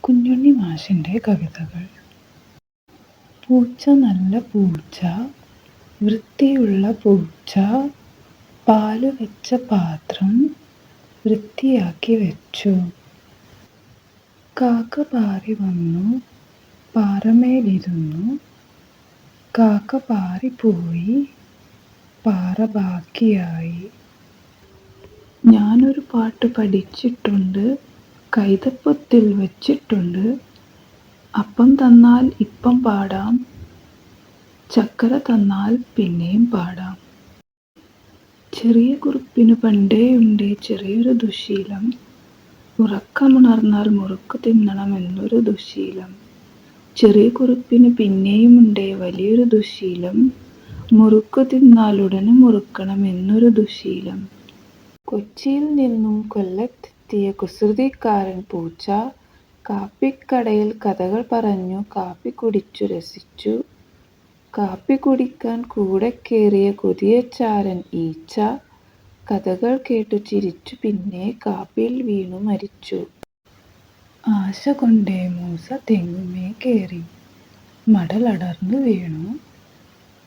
കുഞ്ഞുണ്ണി മാഷിൻ്റെ കവിതകൾ. പൂച്ച നല്ല പൂച്ച, വൃത്തിയുള്ള പൂച്ച, പാല് വെച്ച പാത്രം വൃത്തിയാക്കി വെച്ചു. കാക്ക പാറി വന്നു, പാറമേലിരുന്നു. കാക്ക പാറിപ്പോയി, പാറ ബാക്കിയായി. ഞാനൊരു പാട്ട് പഠിച്ചിട്ടുണ്ട്, കൈതപ്പൊത്തിൽ വച്ചിട്ടുണ്ട്. അപ്പം തന്നാൽ ഇപ്പം പാടാം, ചക്കര തന്നാൽ പിന്നെയും പാടാം. ചെറിയ കുറുപ്പിനു പണ്ടേയുണ്ടേ ചെറിയൊരു ദുശ്ശീലം, ഉറക്കമുണർന്നാൽ മുറുക്കു തിന്നണമെന്നൊരു ദുശ്ശീലം. ചെറിയ കുറുപ്പിന് പിന്നെയുമുണ്ടേ വലിയൊരു ദുശ്ശീലം, മുറുക്കു തിന്നാലുടനെ മുറുക്കണമെന്നൊരു ദുശ്ശീലം. കൊച്ചിയിൽ നിന്നും കൊല്ലത്തെത്തിയ കുസൃതിക്കാരൻ പൂച്ച കാപ്പിക്കടയിൽ കഥകൾ പറഞ്ഞു കാപ്പി കുടിച്ചു രസിച്ചു. കാപ്പി കുടിക്കാൻ കൂടെ കേറിയ കൊതിയച്ചാരൻ ഈച്ച കഥകൾ കേട്ടു ചിരിച്ചു പിന്നെ കാപ്പിയിൽ വീണു മരിച്ചു. ആശ കൊണ്ടേ മൂസ തെങ്ങുമേ കേറി, മടലടർന്നു വീണു.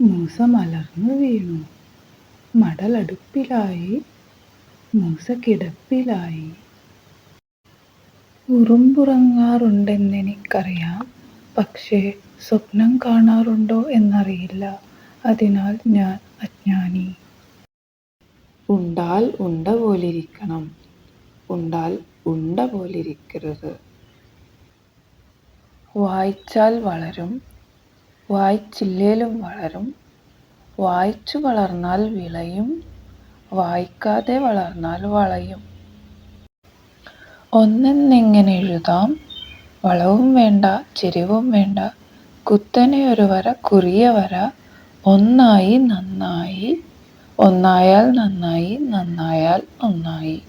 മൂസ മലർന്നു വീണു, മടലടുപ്പിലായി, മൂസ കിടപ്പിലായി. ഉറുമ്പുറങ്ങാറുണ്ടെന്നെനിക്കറിയാം, പക്ഷേ സ്വപ്നം കാണാറുണ്ടോ എന്നറിയില്ല. അതിനാൽ ഞാൻ അജ്ഞാനി. ഉണ്ടാൽ ഉണ്ട പോലിരിക്കണം, ഉണ്ടാൽ ഉണ്ട പോലിരിക്കരുത്. വായിച്ചാൽ വളരും, വായിച്ചില്ലേലും വളരും. വായിച്ചു വളർന്നാൽ വിളയും, വായിക്കാതെ വളർന്നാൽ വളയും. ഒന്നെന്നെങ്ങനെ എഴുതാം, വളവും വേണ്ട ചെരിവും വേണ്ട, കുത്തനെ ഒരു വര കുറിയ വര. ഒന്നായി നന്നായി, ഒന്നായാൽ നന്നായി, നന്നായാൽ ഒന്നായി.